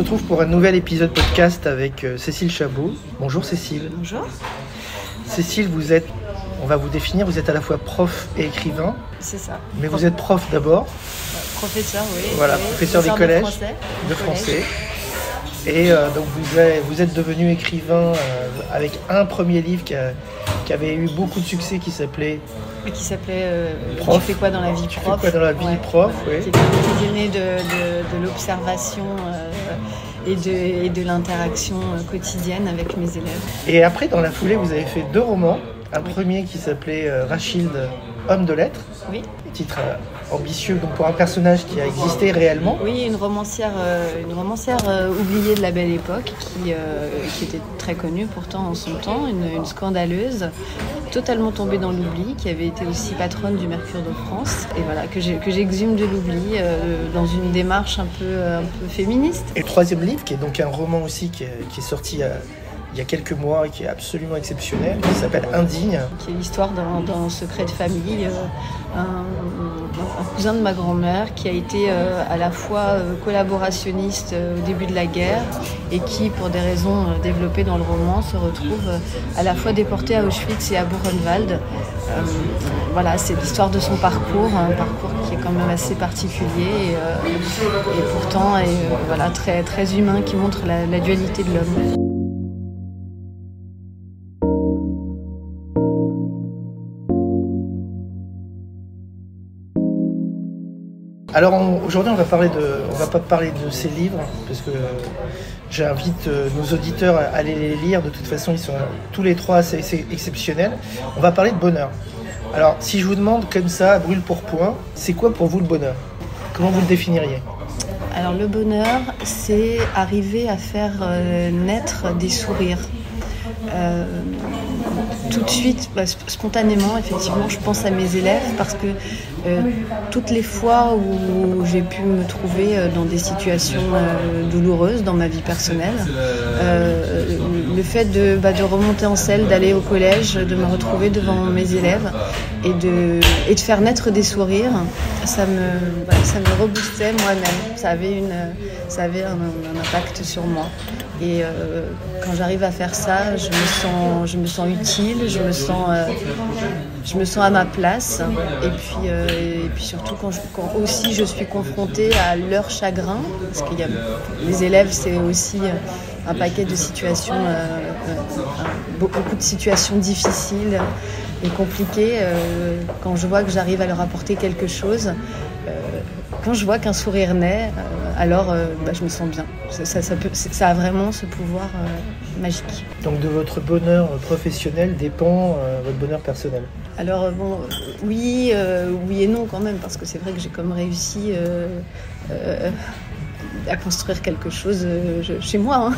retrouve pour un nouvel épisode podcast avec Cécile Chabot. Bonjour Cécile. Bonjour. Cécile, on va vous définir, vous êtes à la fois prof et écrivain. C'est ça. Mais vous êtes prof d'abord. Professeur, oui. Voilà, oui. professeur des collèges. De français. Et donc vous êtes devenu écrivain avec un premier livre qui avait eu beaucoup de succès qui s'appelait Prof. Tu fais quoi dans la vie prof. Tu fais quoi dans la vie prof, oui. Qui était né de l'observation et de l'interaction quotidienne avec mes élèves. Et après, dans la foulée, vous avez fait 2 romans. Un premier qui s'appelait Rachilde, homme de lettres. Oui. Titre ambitieux donc pour un personnage qui a existé réellement. Oui, une romancière oubliée de la belle époque qui était très connue pourtant en son temps, une scandaleuse, totalement tombée dans l'oubli, qui avait été aussi patronne du Mercure de France, et voilà, que j'exhume de l'oubli dans une démarche un peu féministe. Et le 3e livre, qui est donc un roman aussi qui est sorti il y a quelques mois et qui est absolument exceptionnel, qui s'appelle Indigne. Qui est l'histoire d'un secret de famille, un cousin de ma grand-mère qui a été à la fois collaborationniste au début de la guerre et qui, pour des raisons développées dans le roman, se retrouve à la fois déporté à Auschwitz et à Buchenwald. Voilà, c'est l'histoire de son parcours, un parcours qui est quand même assez particulier et pourtant voilà, très, très humain, qui montre la dualité de l'homme. Alors aujourd'hui on va pas parler de ces livres parce que j'invite nos auditeurs à aller les lire. De toute façon ils sont tous les 3 assez exceptionnels. On va parler de bonheur. Alors si je vous demande comme ça, à brûle pour point, c'est quoi pour vous le bonheur? Comment vous le définiriez? Alors le bonheur, c'est arriver à faire naître des sourires. Tout de suite, spontanément, effectivement, je pense à mes élèves parce que toutes les fois où j'ai pu me trouver dans des situations douloureuses dans ma vie personnelle, le fait de remonter en selle, d'aller au collège, de me retrouver devant mes élèves et de faire naître des sourires, ça me reboostait moi-même. Ça avait un impact sur moi. Et quand j'arrive à faire ça, je me sens utile, je me sens à ma place. Et puis surtout quand aussi je suis confrontée à leur chagrin, parce qu'il y a les élèves, c'est aussi un paquet de situations, beaucoup de situations difficiles et compliquées. Quand je vois que j'arrive à leur apporter quelque chose, quand je vois qu'un sourire naît, alors je me sens bien. Ça a vraiment ce pouvoir magique. Donc de votre bonheur professionnel dépend votre bonheur personnel? Alors oui et non quand même, parce que c'est vrai que j'ai comme réussi à construire quelque chose chez moi.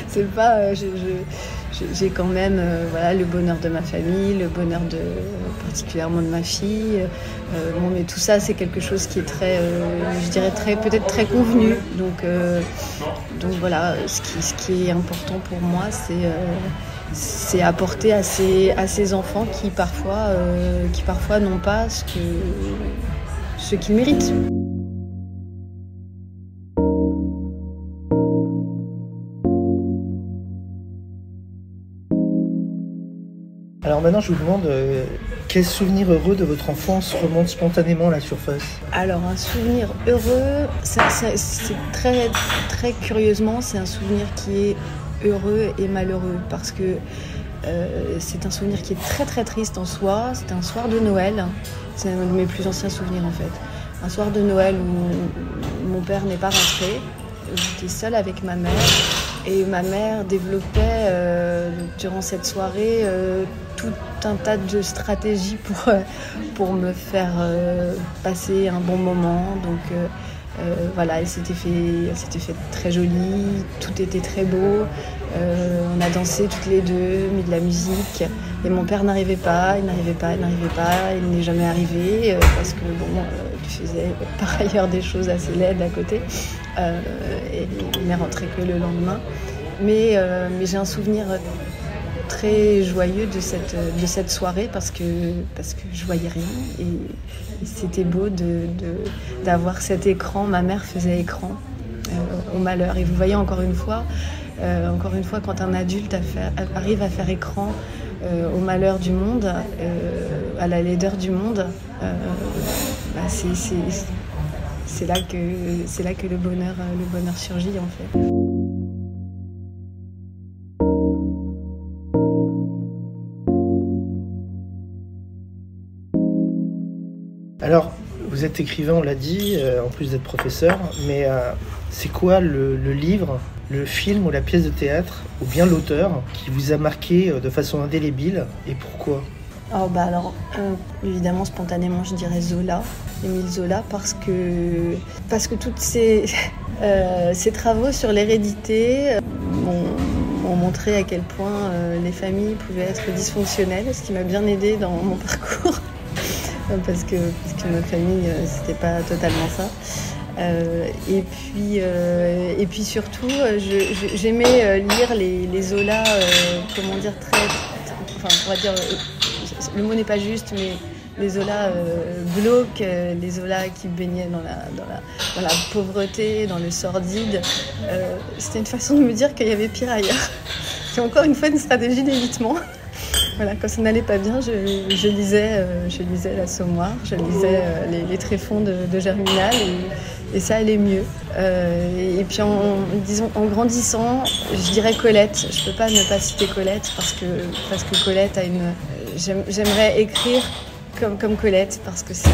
C'est pas, j'ai quand même voilà, le bonheur de ma famille, le bonheur particulièrement de ma fille. Mais tout ça, c'est quelque chose qui est très, je dirais peut-être très convenu. Donc voilà, ce qui est important pour moi, c'est apporter à ces enfants qui parfois n'ont pas ce qu'ils méritent. Alors maintenant, je vous demande quel souvenir heureux de votre enfance remonte spontanément à la surface? Alors un souvenir heureux, c'est très, très curieusement, c'est un souvenir qui est heureux et malheureux parce que c'est un souvenir qui est très très triste en soi. C'était un soir de Noël, c'est un de mes plus anciens souvenirs en fait. Un soir de Noël où mon père n'est pas rentré, j'étais seule avec ma mère. Et ma mère développait durant cette soirée tout un tas de stratégies pour me faire passer un bon moment. Donc voilà, elle s'était fait très jolie, tout était très beau. On a dansé toutes les deux, mis de la musique. Et mon père n'arrivait pas, il n'est jamais arrivé parce que il faisait par ailleurs des choses assez laides à côté. Et il n'est rentré que le lendemain. Mais j'ai un souvenir très joyeux de cette soirée parce que je voyais rien et c'était beau d'avoir cet écran. Ma mère faisait écran au malheur. Et vous voyez encore une fois, quand un adulte arrive à faire écran au malheur du monde, à la laideur du monde, c'est là que le bonheur surgit en fait. Alors, vous êtes écrivain, on l'a dit, en plus d'être professeur, mais c'est quoi le livre, le film ou la pièce de théâtre, ou bien l'auteur, qui vous a marqué de façon indélébile, et pourquoi ? Évidemment, spontanément, je dirais Zola, Émile Zola, parce que toutes ces travaux sur l'hérédité m'ont montré à quel point les familles pouvaient être dysfonctionnelles, ce qui m'a bien aidée dans mon parcours. Parce que ma famille, c'était pas totalement ça. Et puis surtout, j'aimais lire les Zola, on va dire, le mot n'est pas juste, mais les Zola glauques, les Zola qui baignaient dans la pauvreté, dans le sordide. C'était une façon de me dire qu'il y avait pire ailleurs. C'est encore une fois une stratégie d'évitement. Voilà, quand ça n'allait pas bien, je lisais l'Assommoir, je lisais les tréfonds de Germinal et ça allait mieux. Et puis en grandissant, je dirais Colette. Je peux pas ne pas citer Colette parce que Colette a j'aimerais écrire comme Colette parce que c'est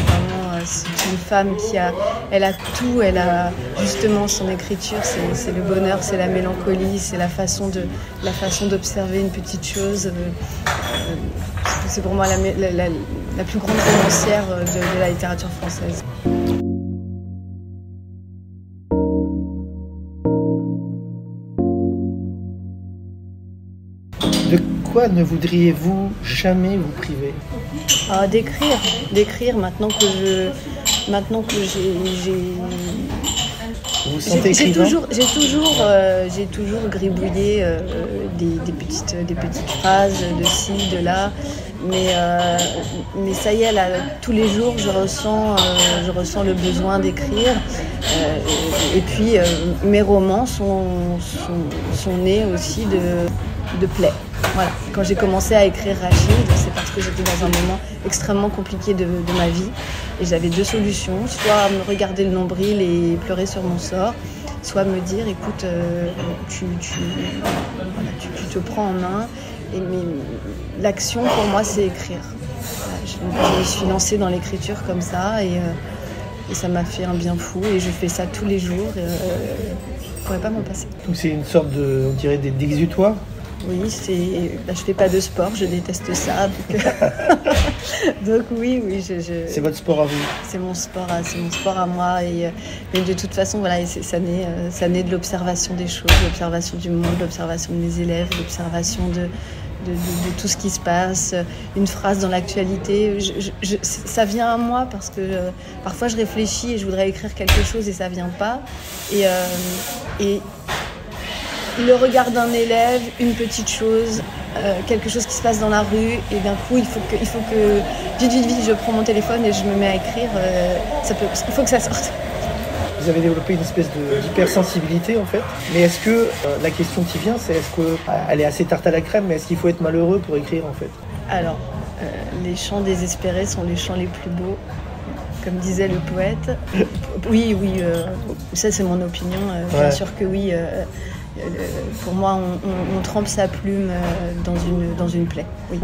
une femme elle a tout, elle a justement son écriture, c'est le bonheur, c'est la mélancolie, c'est la façon d'observer une petite chose. C'est pour moi la plus grande romancière de la littérature française. De quoi ne voudriez-vous jamais vous priver ? D'écrire maintenant que j'ai Vous vous sentez écrivain ? J'ai toujours gribouillé des petites phrases de ci, de là, mais ça y est, là, tous les jours, je ressens le besoin d'écrire. Et puis, mes romans sont nés aussi de plaies. Voilà. Quand j'ai commencé à écrire Rachid, c'est parce que j'étais dans un moment extrêmement compliqué de ma vie et j'avais deux solutions, soit me regarder le nombril et pleurer sur mon sort, soit me dire écoute, tu te prends en main, mais l'action pour moi c'est écrire. Voilà, je me suis lancée dans l'écriture comme ça et ça m'a fait un bien fou et je fais ça tous les jours et je ne pourrais pas m'en passer. Donc c'est une sorte on dirait d'exutoire ? Oui, je fais pas de sport, je déteste ça. Donc oui, C'est votre sport à vous ? C'est mon sport à moi. Mais de toute façon, voilà, ça naît de l'observation des choses, l'observation du monde, l'observation de mes élèves, l'observation de tout ce qui se passe. Une phrase dans l'actualité, ça vient à moi parce que parfois je réfléchis et je voudrais écrire quelque chose et ça vient pas. Et le regard d'un élève, une petite chose, quelque chose qui se passe dans la rue, et d'un coup, il faut que vite, je prends mon téléphone et je me mets à écrire. Il faut que ça sorte. Vous avez développé une espèce d'hypersensibilité en fait. Mais est-ce que la question qui vient, c'est est-ce qu'elle est assez tarte à la crème, mais est-ce qu'il faut être malheureux pour écrire en fait ? Alors, les chants désespérés sont les chants les plus beaux. Comme disait le poète. Oui, ça c'est mon opinion. Bien sûr que oui. Pour moi, on trempe sa plume dans une plaie. Oui.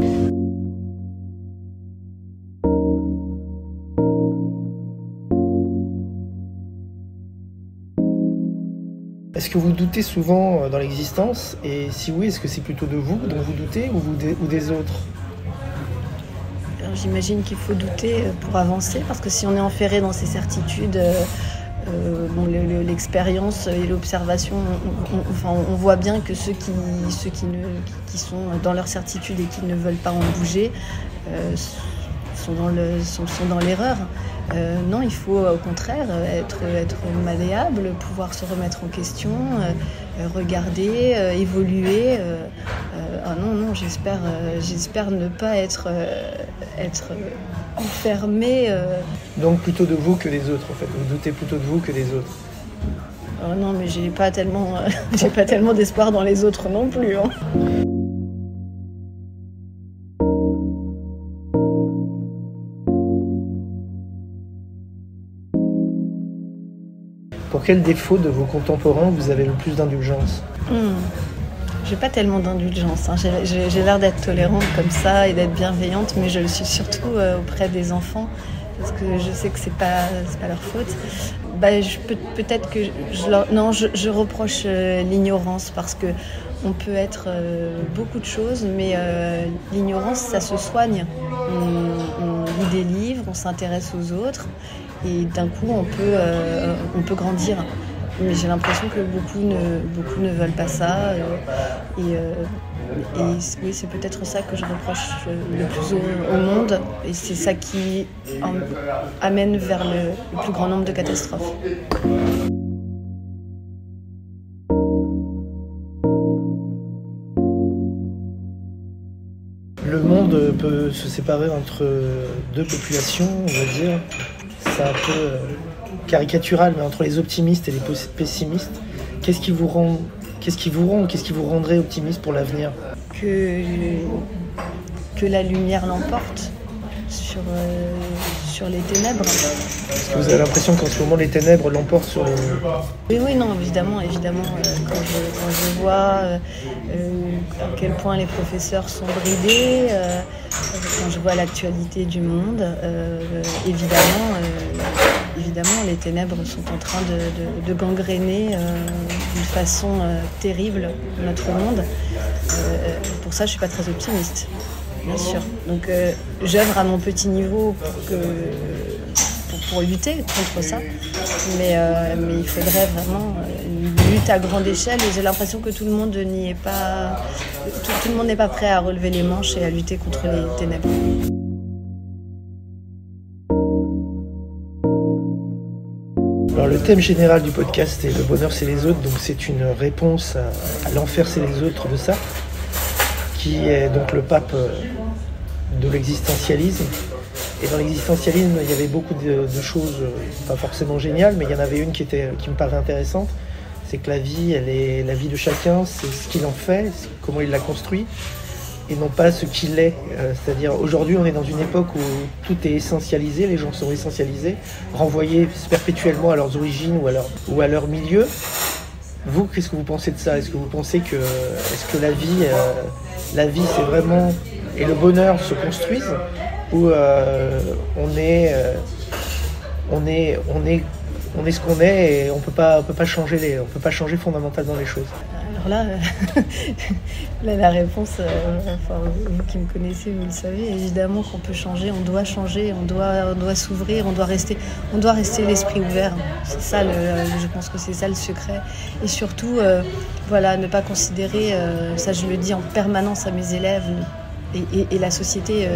Est-ce que vous doutez souvent dans l'existence ? Et si oui, est-ce que c'est plutôt de vous dont vous doutez ou des autres ? Alors, j'imagine qu'il faut douter pour avancer, parce que si on est enferré dans ses certitudes, l'expérience et l'observation, on voit bien que ceux qui sont dans leur certitude et qui ne veulent pas en bouger sont dans l'erreur. Non, il faut au contraire être malléable, pouvoir se remettre en question, regarder, évoluer. Non, j'espère ne pas être enfermé. Donc plutôt de vous que des autres en fait. Vous doutez plutôt de vous que des autres. Non, mais j'ai pas tellement d'espoir dans les autres non plus. Hein. Pour quel défaut de vos contemporains vous avez le plus d'indulgence ? J'ai pas tellement d'indulgence. Hein. J'ai l'air d'être tolérante comme ça et d'être bienveillante, mais je le suis surtout auprès des enfants parce que je sais que c'est pas leur faute. Peut-être que je reproche l'ignorance parce que on peut être beaucoup de choses, mais l'ignorance, ça se soigne. On lit des livres, on s'intéresse aux autres et d'un coup on peut grandir. Mais j'ai l'impression que beaucoup ne veulent pas ça. Oui, c'est peut-être ça que je reproche le plus au monde. Et c'est ça qui amène vers le plus grand nombre de catastrophes. Le monde peut se séparer entre deux populations, on va dire. C'est un peu caricatural, mais entre les optimistes et les pessimistes, qu'est-ce qui vous rendrait optimiste pour l'avenir ? Que la lumière l'emporte sur les ténèbres. Est-ce que vous avez l'impression qu'en ce moment les ténèbres l'emportent sur les... Oui, non, évidemment. Quand je vois à quel point les professeurs sont bridés, quand je vois l'actualité du monde, évidemment, les ténèbres sont en train de gangréner d'une façon terrible notre monde. Pour ça, je suis pas très optimiste, bien sûr. Donc, j'œuvre à mon petit niveau pour lutter contre ça. Mais il faudrait vraiment une lutte à grande échelle. Et j'ai l'impression que tout le monde n'y est pas. Tout le monde n'est pas prêt à relever les manches et à lutter contre les ténèbres. Alors le thème général du podcast est le bonheur c'est les autres, donc c'est une réponse à l'enfer c'est les autres de Sartre, qui est donc le pape de l'existentialisme. Et dans l'existentialisme, il y avait beaucoup de choses pas forcément géniales, mais il y en avait une qui me paraît intéressante, c'est que la vie, elle est la vie de chacun, c'est ce qu'il en fait, comment il la construit, et non pas ce qu'il est. C'est-à-dire, aujourd'hui, on est dans une époque où tout est essentialisé, les gens sont essentialisés, renvoyés perpétuellement à leurs origines ou à leur milieu. Vous, qu'est-ce que vous pensez de ça ? Est-ce que vous pensez que la vie c'est vraiment... et le bonheur se construisent, ou on est ce qu'on est et on peut pas changer fondamentalement les choses. Alors là, la réponse, vous qui me connaissez, vous le savez, évidemment qu'on peut changer, on doit s'ouvrir, on doit rester l'esprit ouvert. C'est ça, je pense que c'est ça le secret. Et surtout, ne pas considérer, ça je le dis en permanence à mes élèves, et la société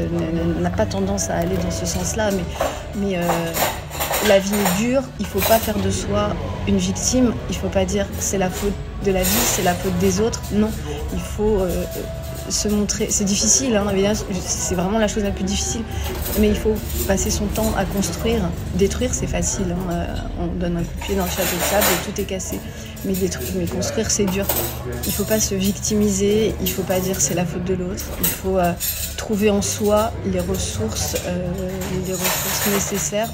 n'a pas tendance à aller dans ce sens-là, mais la vie est dure, il ne faut pas faire de soi une victime, il ne faut pas dire c'est la faute de la vie, c'est la faute des autres. Non, il faut se montrer. C'est difficile, hein, évidemment, c'est vraiment la chose la plus difficile, mais il faut passer son temps à construire. Détruire, c'est facile, hein, on donne un coup de pied dans le château de sable et tout est cassé. Mais construire, c'est dur. Il ne faut pas se victimiser, il ne faut pas dire c'est la faute de l'autre. Il faut trouver en soi les ressources nécessaires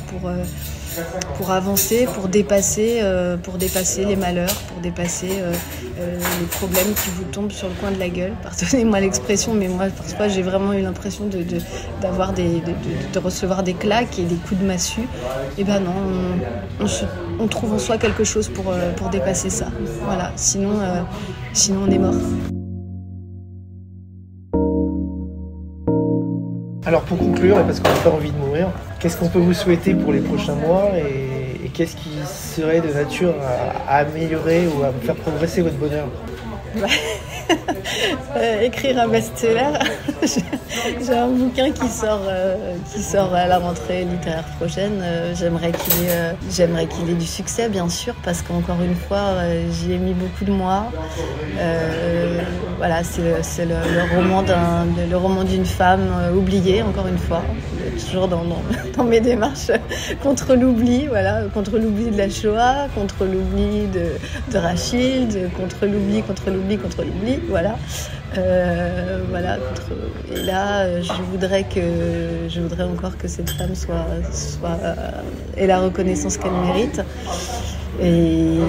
pour avancer, pour dépasser les malheurs, pour dépasser les problèmes qui vous tombent sur le coin de la gueule. Pardonnez-moi l'expression, mais moi, parfois, j'ai vraiment eu l'impression de recevoir des claques et des coups de massue. Et ben non, on trouve en soi quelque chose pour dépasser ça. Voilà, sinon on est mort. Alors pour conclure, et parce qu'on n'a pas envie de mourir, qu'est-ce qu'on peut vous souhaiter pour les prochains mois et qu'est-ce qui serait de nature à améliorer ou à faire progresser votre bonheur ? écrire un best-seller. J'ai un bouquin qui sort à la rentrée littéraire prochaine. J'aimerais qu'il ait du succès, bien sûr, parce qu'encore une fois, j'y ai mis beaucoup de moi. Voilà, c'est le roman d'une femme oubliée, encore une fois. Toujours dans mes démarches contre l'oubli, voilà, contre l'oubli de la Shoah, contre l'oubli de Rachid, contre l'oubli, voilà. Voilà. Et là, je voudrais encore que cette femme ait la reconnaissance qu'elle mérite. Et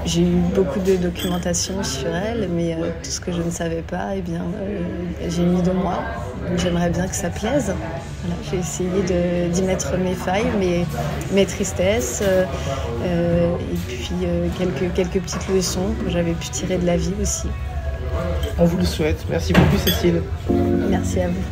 j'ai eu beaucoup de documentation sur elle, mais tout ce que je ne savais pas, j'ai mis de moi. Donc j'aimerais bien que ça plaise. Voilà, j'ai essayé d'y mettre mes failles, mes tristesses, et puis quelques petites leçons que j'avais pu tirer de la vie aussi. On vous le souhaite. Merci beaucoup, Cécile. Merci à vous.